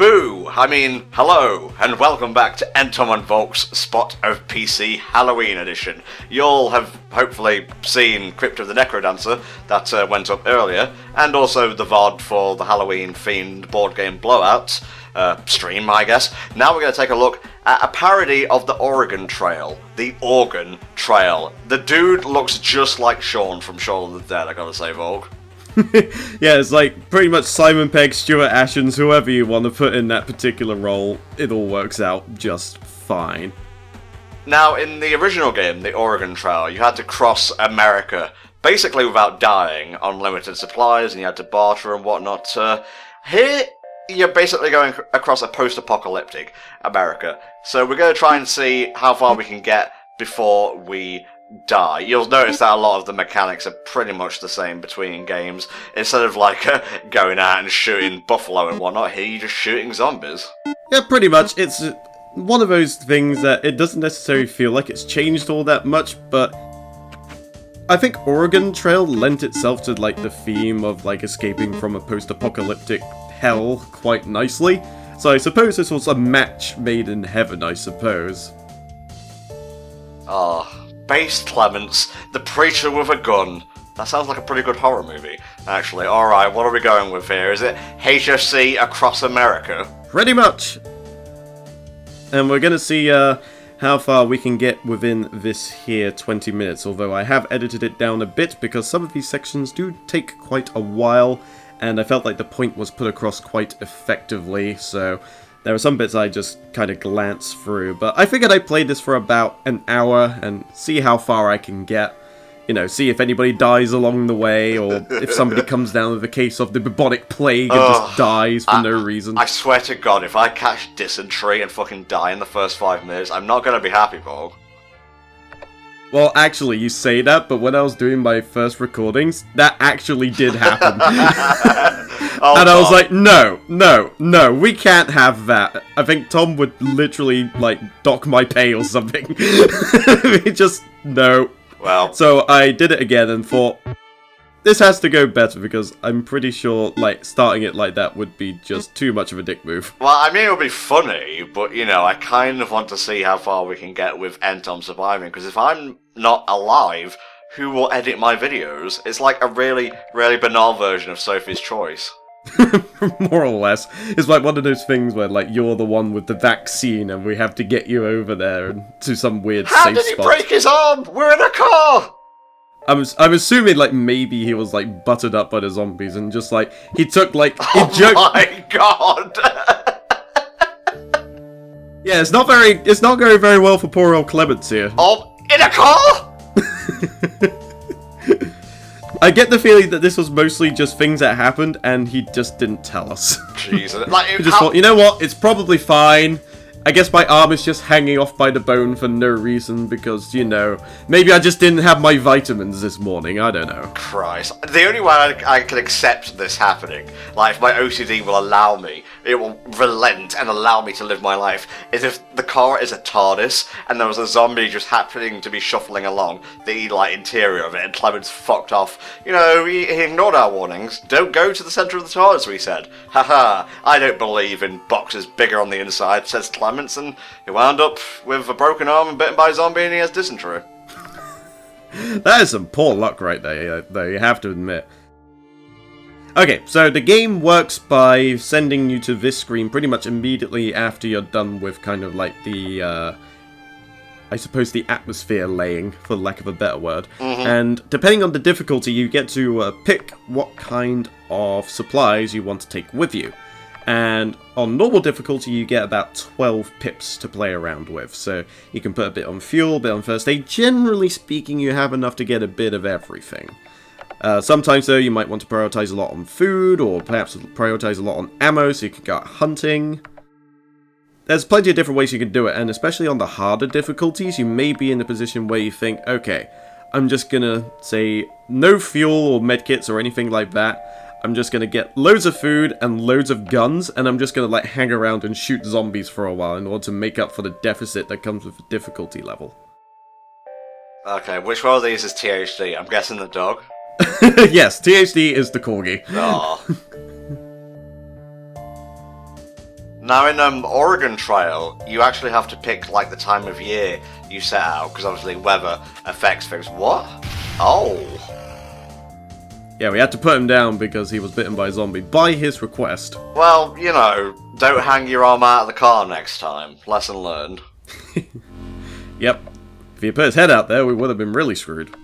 Hello, and welcome back to NTom and Volk's Spot of PC Halloween edition. You'll have hopefully seen Crypt of the Necrodancer, that went up earlier, and also the VOD for the Halloween-themed board game Blowout stream, I guess. Now we're going to take a look at a parody of the Oregon Trail. The Organ Trail. The dude looks just like Sean from Shaun of the Dead, I gotta say, Volk. Yeah, it's like pretty much Simon Pegg, Stuart Ashens, whoever you want to put in that particular role, it all works out just fine. Now, in the original game, the Oregon Trail, you had to cross America, basically without dying, on limited supplies, and you had to barter and whatnot. Here, you're basically going across a post-apocalyptic America. So we're going to try and see how far we can get before we die. You'll notice that a lot of the mechanics are pretty much the same between games. Instead of like going out and shooting buffalo and whatnot, here you're just shooting zombies. Yeah, pretty much. It's one of those things that it doesn't necessarily feel like it's changed all that much, but I think Oregon Trail lent itself to like the theme of like escaping from a post-apocalyptic hell quite nicely. So I suppose this was a match made in heaven, I suppose. Base Clements, the preacher with a gun. That sounds like a pretty good horror movie, actually. Alright, what are we going with here? Is it HFC Across America? Pretty much! And we're gonna see how far we can get within this here 20 minutes, although I have edited it down a bit because some of these sections do take quite a while, and I felt like the point was put across quite effectively, so there are some bits I just kind of glance through, but I figured I'd play this for about an hour and see how far I can get. You know, see if anybody dies along the way, or if somebody comes down with a case of the bubonic plague and just dies for no reason. I swear to God, if I catch dysentery and fucking die in the first 5 minutes, I'm not gonna be happy, Paul. Well, actually, you say that, but when I was doing my first recordings, that actually did happen. And I was like, no, we can't have that. I think Tom would literally, like, dock my pay or something. Just, no. Well. So I did it again and thought, this has to go better because I'm pretty sure, like, starting it like that would be just too much of a dick move. Well, I mean, it would be funny, but, you know, I kind of want to see how far we can get with NTom surviving, because if I'm not alive, who will edit my videos? It's like a really, really banal version of Sophie's Choice. More or less. It's like one of those things where, like, you're the one with the vaccine and we have to get you over there and to some weird safe spot. How did he break his arm? We're in a car! I'm assuming, like, maybe he was, like, buttered up by the zombies and just, like, he took, like, he Oh my God! Yeah, it's not going very well for poor old Clements here. Oh, in a car?! I get the feeling that this was mostly just things that happened, and he just didn't tell us. Jesus. Like, He just thought, you know what, it's probably fine. I guess my arm is just hanging off by the bone for no reason, because, you know, maybe I just didn't have my vitamins this morning, I don't know. Christ. The only way I can accept this happening, like, if my OCD will allow me, it will relent and allow me to live my life, is if the car is a TARDIS, and there was a zombie just happening to be shuffling along the, like, interior of it, and Clements fucked off. You know, he ignored our warnings. Don't go to the centre of the TARDIS, we said. Haha, I don't believe in boxes bigger on the inside, says Clements, and he wound up with a broken arm and bitten by a zombie and he has dysentery. That is some poor luck right there, though, you have to admit. Okay, so the game works by sending you to this screen pretty much immediately after you're done with kind of like the, I suppose the atmosphere laying, for lack of a better word. And depending on the difficulty, you get to pick what kind of supplies you want to take with you. And on normal difficulty, you get about 12 pips to play around with. So you can put a bit on fuel, a bit on first aid. Generally speaking, you have enough to get a bit of everything. Sometimes, though, you might want to prioritize a lot on food, or perhaps prioritize a lot on ammo, so you can go out hunting. There's plenty of different ways you can do it, and especially on the harder difficulties, you may be in a position where you think, okay, I'm just gonna say no fuel or medkits or anything like that. I'm just gonna get loads of food and loads of guns, and I'm just gonna like hang around and shoot zombies for a while in order to make up for the deficit that comes with the difficulty level. Okay, which one of these is THD? I'm guessing the dog. Yes, THD is the corgi. Oh. Now in Oregon Trail, you actually have to pick like the time of year you set out, because obviously weather affects things. What? Oh. Yeah, we had to put him down because he was bitten by a zombie, by his request. Well, you know, don't hang your arm out of the car next time. Lesson learned. Yep. If he had put his head out there, we would have been really screwed.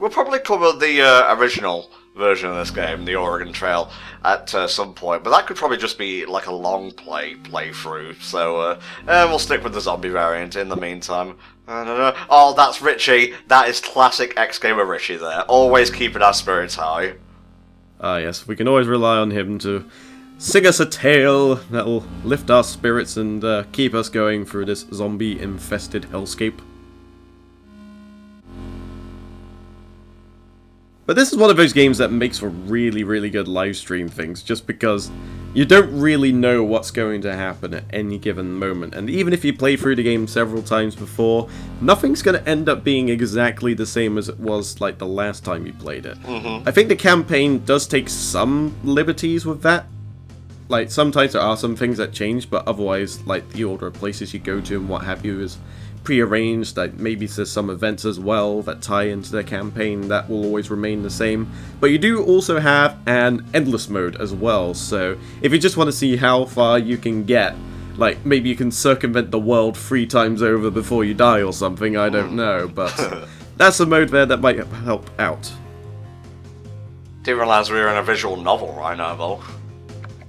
We'll probably cover the original version of this game, the Oregon Trail, at some point, but that could probably just be like a long playthrough, so we'll stick with the zombie variant in the meantime. Oh, that's Richie. That is classic X-Gamer Richie there, always keeping our spirits high. Ah yes, we can always rely on him to sing us a tale that'll lift our spirits and keep us going through this zombie-infested hellscape. But this is one of those games that makes for really, really good live stream things, just because you don't really know what's going to happen at any given moment. And even if you play through the game several times before, nothing's going to end up being exactly the same as it was like the last time you played it. I think the campaign does take some liberties with that. Like, sometimes there are some things that change, but otherwise, like, the order of places you go to and what have you is pre-arranged. Like, maybe there's some events as well that tie into the campaign that will always remain the same. But you do also have an endless mode as well, so if you just want to see how far you can get, like, maybe you can circumvent the world 3 times over before you die or something, I don't know, but that's a mode there that might help out. Didn't realize we were in a visual novel right now, Volk.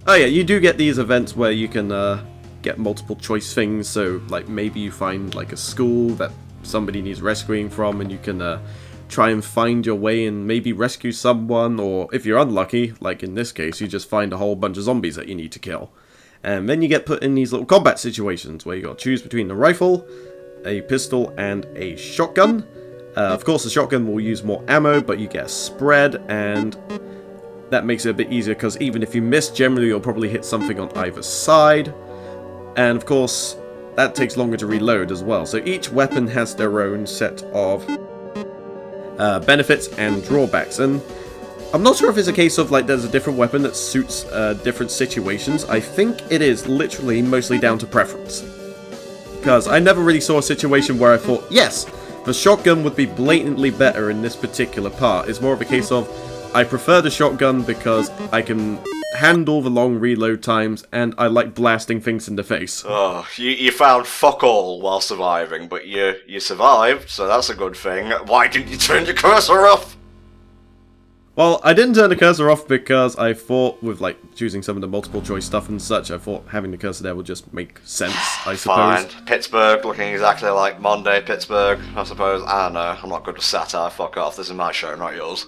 Oh yeah, you do get these events where you can get multiple choice things, so like maybe you find like a school that somebody needs rescuing from and you can try and find your way and maybe rescue someone, or if you're unlucky, like in this case, you just find a whole bunch of zombies that you need to kill. And then you get put in these little combat situations where you got to choose between a rifle, a pistol, and a shotgun. Of course the shotgun will use more ammo, but you get a spread, and that makes it a bit easier because even if you miss, generally you'll probably hit something on either side. And of course, that takes longer to reload as well. So each weapon has their own set of benefits and drawbacks. And I'm not sure if it's a case of like there's a different weapon that suits different situations. I think it is literally mostly down to preference. Because I never really saw a situation where I thought, yes, the shotgun would be blatantly better in this particular part. It's more of a case of, I prefer the shotgun because I can handle the long reload times, and I like blasting things in the face. Oh, you found fuck all while surviving, but you survived, so that's a good thing. Why didn't you turn your cursor off? Well, I didn't turn the cursor off because I thought with like choosing some of the multiple choice stuff and such, I thought having the cursor there would just make sense, I suppose. Fine. Pittsburgh looking exactly like Monday, Pittsburgh, I suppose. I don't know, I'm not good at satire, fuck off, this is my show, not yours.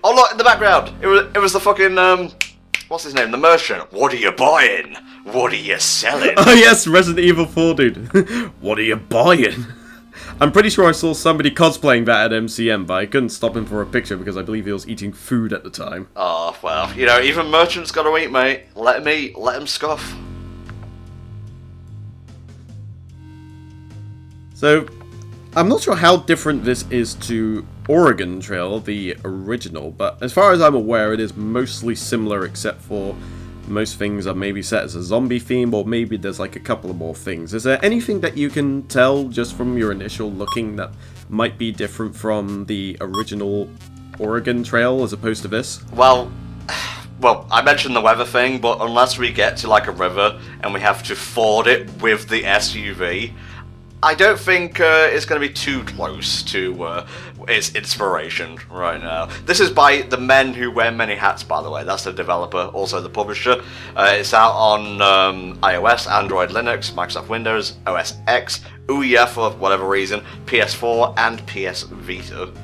Oh look, in the background! It was the fucking, what's his name? The merchant. What are you buying? What are you selling? Oh yes, Resident Evil 4, dude. What are you buying? I'm pretty sure I saw somebody cosplaying that at MCM, but I couldn't stop him for a picture because I believe he was eating food at the time. Oh, well, you know, even merchants gotta eat, mate. Let him eat, let him scoff. So, I'm not sure how different this is to Oregon Trail, the original, but as far as I'm aware, it is mostly similar except for most things are maybe set as a zombie theme, or maybe there's like a couple of more things. Is there anything that you can tell just from your initial looking that might be different from the original Oregon Trail as opposed to this? Well, I mentioned the weather thing, but unless we get to like a river and we have to ford it with the SUV, I don't think it's going to be too close to its inspiration right now. This is by the men who wear many hats, by the way. That's the developer, also the publisher. It's out on iOS, Android, Linux, Microsoft Windows, OS X, Ouya for whatever reason, PS4, and PS Vita.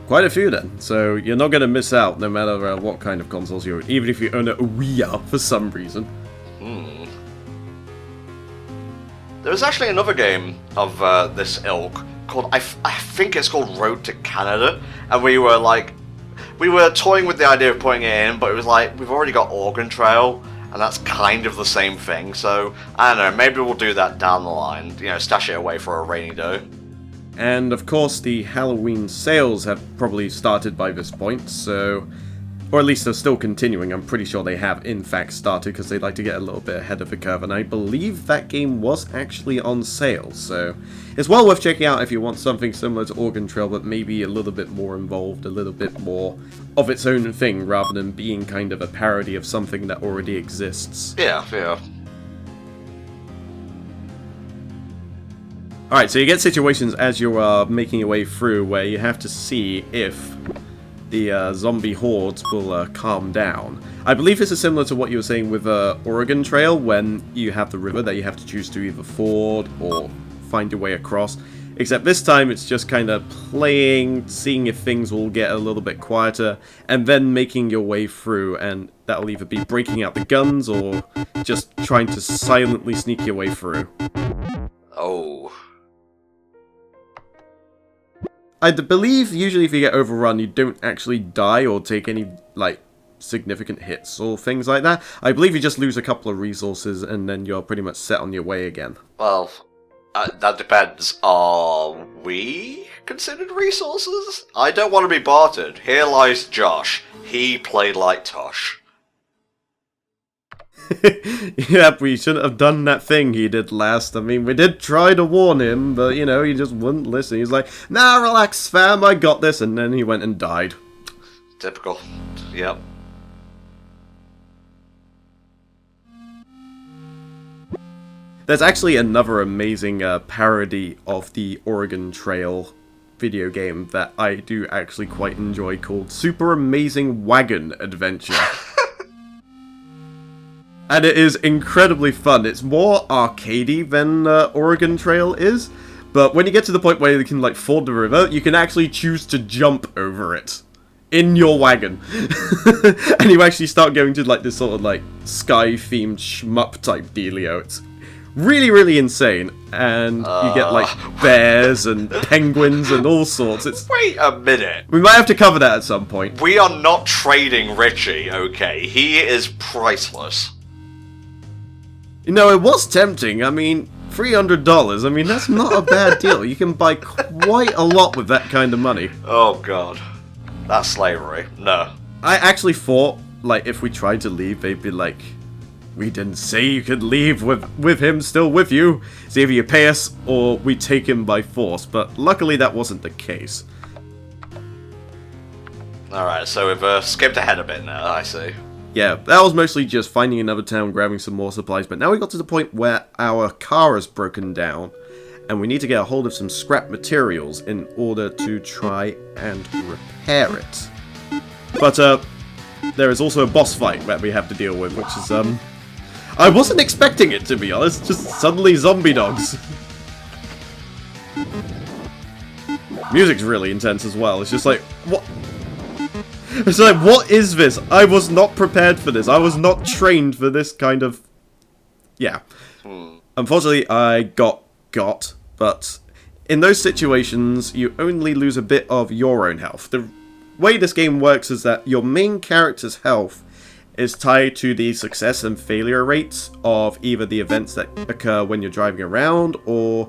Quite a few then, so you're not going to miss out no matter what kind of consoles you own, even if you own a Ouya for some reason. There was actually another game of this ilk called, I think it's called Road to Canada, and we were toying with the idea of putting it in, but it was like, we've already got Oregon Trail, and that's kind of the same thing, so, I don't know, maybe we'll do that down the line, you know, stash it away for a rainy day. And of course the Halloween sales have probably started by this point, so Or at least they're still continuing. I'm pretty sure they have in fact started because they like to get a little bit ahead of the curve. And I believe that game was actually on sale. So it's well worth checking out if you want something similar to Oregon Trail, but maybe a little bit more involved, a little bit more of its own thing, rather than being kind of a parody of something that already exists. Yeah, yeah. Alright, so you get situations as you are making your way through where you have to see if the zombie hordes will calm down. I believe this is similar to what you were saying with Oregon Trail, when you have the river that you have to choose to either ford or find your way across. Except this time it's just kind of playing, seeing if things will get a little bit quieter, and then making your way through, and that'll either be breaking out the guns or just trying to silently sneak your way through. Oh. I believe usually if you get overrun, you don't actually die or take any, like, significant hits or things like that. I believe you just lose a couple of resources and then you're pretty much set on your way again. Well, that depends. Are we considered resources? I don't want to be bartered. Here lies Josh. He played like Tosh. Yep, we shouldn't have done that thing he did last. I mean, we did try to warn him, but, you know, he just wouldn't listen. He's like, nah, relax, fam, I got this, and then he went and died. Typical. Yep. There's actually another amazing parody of the Oregon Trail video game that I do actually quite enjoy, called Super Amazing Wagon Adventure. And it is incredibly fun. It's more arcadey than Oregon Trail is, but when you get to the point where you can like ford the river, you can actually choose to jump over it in your wagon. And you actually start going to like this sort of like sky-themed shmup type dealio. It's really, really insane. And you get like bears and penguins and all sorts. It's Wait a minute. We might have to cover that at some point. We are not trading Richie, okay? He is priceless. You know, it was tempting. I mean, $300. I mean, that's not a bad deal. You can buy quite a lot with that kind of money. Oh, God. That's slavery. No. I actually thought, like, if we tried to leave, they'd be like, we didn't say you could leave with him still with you. It's either you pay us or we take him by force. But luckily, that wasn't the case. Alright, so we've skipped ahead a bit now, I see. Yeah, that was mostly just finding another town, grabbing some more supplies, but now we got to the point where our car is broken down, and we need to get a hold of some scrap materials in order to try and repair it. But, there is also a boss fight that we have to deal with, which is, I wasn't expecting it, to be honest, just suddenly zombie dogs. Music's really intense as well, it's just like, what? It's like, what is this? I was not prepared for this. I was not trained for this kind of... Yeah. Unfortunately, I got, but in those situations, you only lose a bit of your own health. The way this game works is that your main character's health is tied to the success and failure rates of either the events that occur when you're driving around, or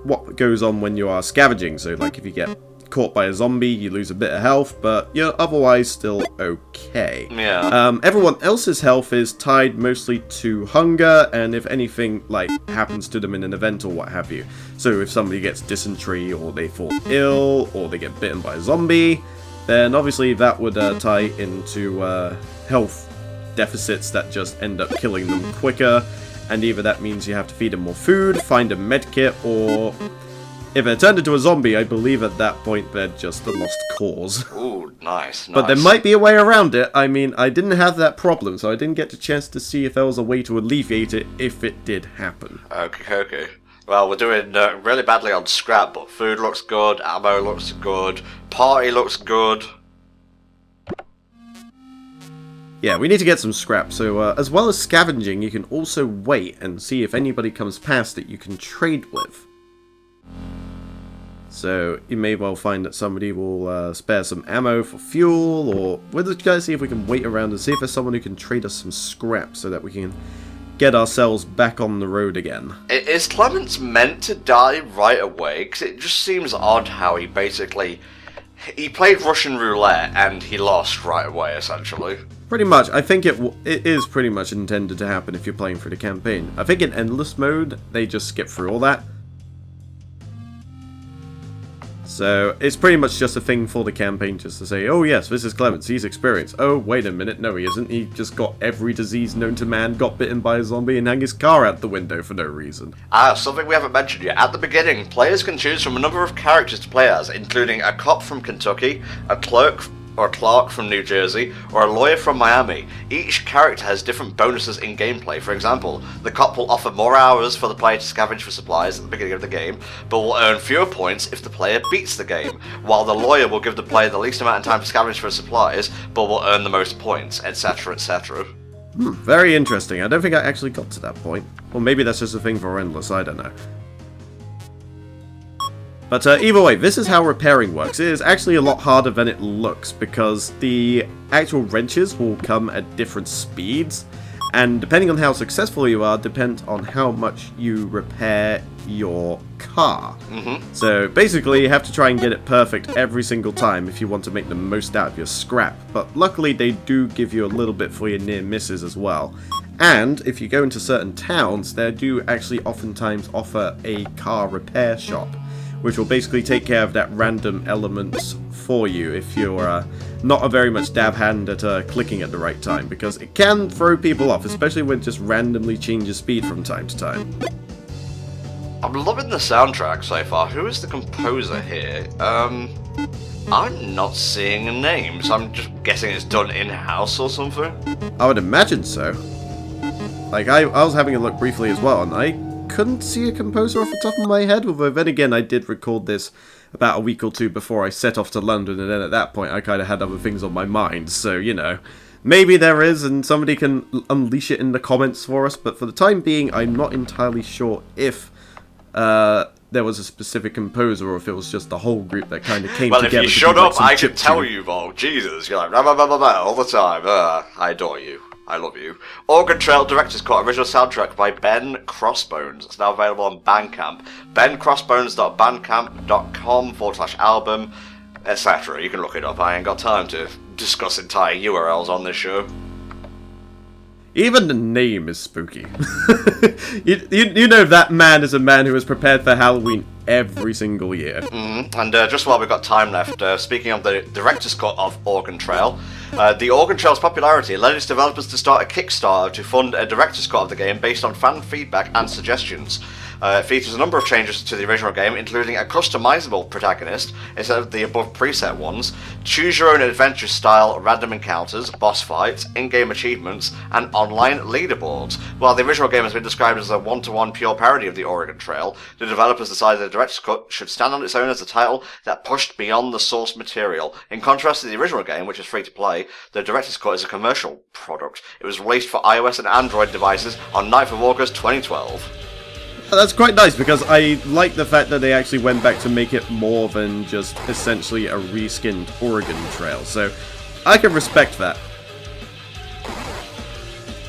what goes on when you are scavenging. So, like, if you get caught by a zombie, you lose a bit of health, but you're otherwise still okay. Yeah. Everyone else's health is tied mostly to hunger, and if anything, like, happens to them in an event or what have you. So if somebody gets dysentery, or they fall ill, or they get bitten by a zombie, then obviously that would tie into health deficits that just end up killing them quicker, and either that means you have to feed them more food, find a medkit, or if they're turned into a zombie, I believe at that point they're just a lost cause. Ooh, nice. But there might be a way around it. I mean, I didn't have that problem, so I didn't get the chance to see if there was a way to alleviate it if it did happen. Okay. Well, we're doing really badly on scrap, but food looks good, ammo looks good, party looks good. Yeah, we need to get some scrap, so as well as scavenging, you can also wait and see if anybody comes past that you can trade with. So you may well find that somebody will spare some ammo for fuel, or we'll just try to see if we can wait around and see if there's someone who can trade us some scrap so that we can get ourselves back on the road again. Is Clements meant to die right away? Because it just seems odd how he basically... He played Russian roulette and he lost right away, essentially. Pretty much. I think it is pretty much intended to happen if you're playing through the campaign. I think in Endless mode, they just skip through all that. So, it's pretty much just a thing for the campaign just to say, oh yes, this is Clemens, he's experienced. Oh, wait a minute, no he isn't. He just got every disease known to man, got bitten by a zombie, and hung his car out the window for no reason. Something we haven't mentioned yet. At the beginning, players can choose from a number of characters to play as, including a cop from Kentucky, a clerk from New Jersey, or a lawyer from Miami. Each character has different bonuses in gameplay. For example, the cop will offer more hours for the player to scavenge for supplies at the beginning of the game, but will earn fewer points if the player beats the game, while the lawyer will give the player the least amount of time to scavenge for supplies, but will earn the most points, etc, etc. Very interesting. I don't think I actually got to that point. Or maybe that's just a thing for Endless, I don't know. But either way, this is how repairing works. It is actually a lot harder than it looks, because the actual wrenches will come at different speeds, and depending on how successful you are, depends on how much you repair your car. So basically, you have to try and get it perfect every single time if you want to make the most out of your scrap. But luckily, they do give you a little bit for your near misses as well. And if you go into certain towns, they do actually oftentimes offer a car repair shop, which will basically take care of that random elements for you if you're not a very much dab hand at clicking at the right time, because it can throw people off, especially when it just randomly changes speed from time to time. I'm loving the soundtrack so far. Who is the composer here? I'm not seeing a name, so I'm just guessing it's done in-house or something. I would imagine so. Like, I was having a look briefly as well, and I couldn't see a composer off the top of my head, although then again I did record this about a week or two before I set off to London, and then at that point I kind of had other things on my mind, so you know, maybe there is and somebody can unleash it in the comments for us, but for the time being I'm not entirely sure if there was a specific composer or if it was just the whole group that kind of came together. Well, if you shut up I could tell you, Volk. Jesus, you're like blah blah blah blah blah all the time. I adore you. I love you. Organ Trail Director's Cut, original soundtrack by Ben Crossbones. It's now available on Bandcamp. bencrossbones.bandcamp.com/album, etc. You can look it up. I ain't got time to discuss entire URLs on this show. Even the name is spooky. you know that man is a man who is prepared for Halloween every single year. And just while we've got time left, speaking of the director's cut of Organ Trail, the Organ Trail's popularity led its developers to start a Kickstarter to fund a director's cut of the game based on fan feedback and suggestions. It features a number of changes to the original game, including a customizable protagonist instead of the above preset ones, choose-your-own-adventure style random encounters, boss fights, in-game achievements, and online leaderboards. While the original game has been described as a one-to-one pure parody of the Oregon Trail, the developers decided the director's cut should stand on its own as a title that pushed beyond the source material. In contrast to the original game, which is free-to-play, the director's cut is a commercial product. It was released for iOS and Android devices on 9th of August 2012. That's quite nice, because I like the fact that they actually went back to make it more than just essentially a reskinned Oregon Trail, so I can respect that.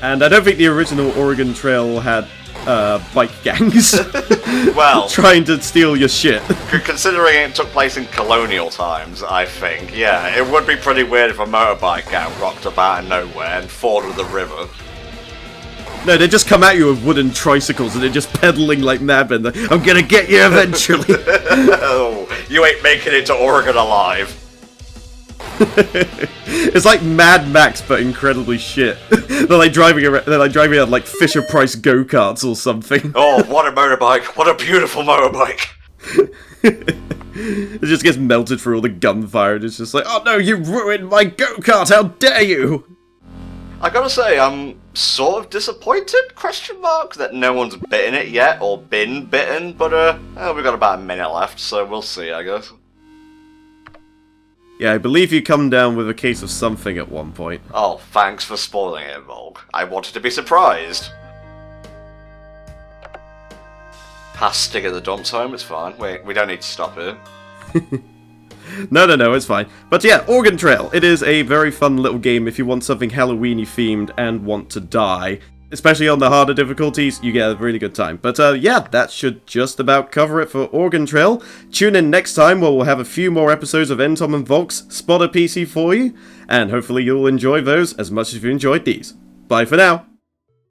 And I don't think the original Oregon Trail had bike gangs well, trying to steal your shit. Considering it took place in colonial times, I think, yeah, it would be pretty weird if a motorbike gang rocked up out of nowhere and forded the river. No, they just come at you with wooden tricycles and they're just pedaling like madmen. I'm gonna get you eventually. Oh, you ain't making it to Oregon alive. It's like Mad Max, but incredibly shit. They're like driving around like Fisher-Price go-karts or something. Oh, what a motorbike! What a beautiful motorbike! It just gets melted through all the gunfire, and it's just like, oh no, you ruined my go-kart! How dare you! I gotta say, I'm sort of disappointed, that no one's bitten it yet, or been bitten, but we've got about a minute left, so we'll see, I guess. Yeah, I believe you come down with a case of something at one point. Oh, thanks for spoiling it, Volk. I wanted to be surprised. Past stick at the dump time, it's fine. We don't need to stop here. No, it's fine. But yeah, Oregon Trail. It is a very fun little game if you want something Halloween-y themed and want to die. especially on the harder difficulties, you get a really good time. But yeah, that should just about cover it for Organ Trail. Tune in next time where we'll have a few more episodes of NTom and Volk's Spot a PC for you, and hopefully you'll enjoy those as much as you enjoyed these. Bye for now!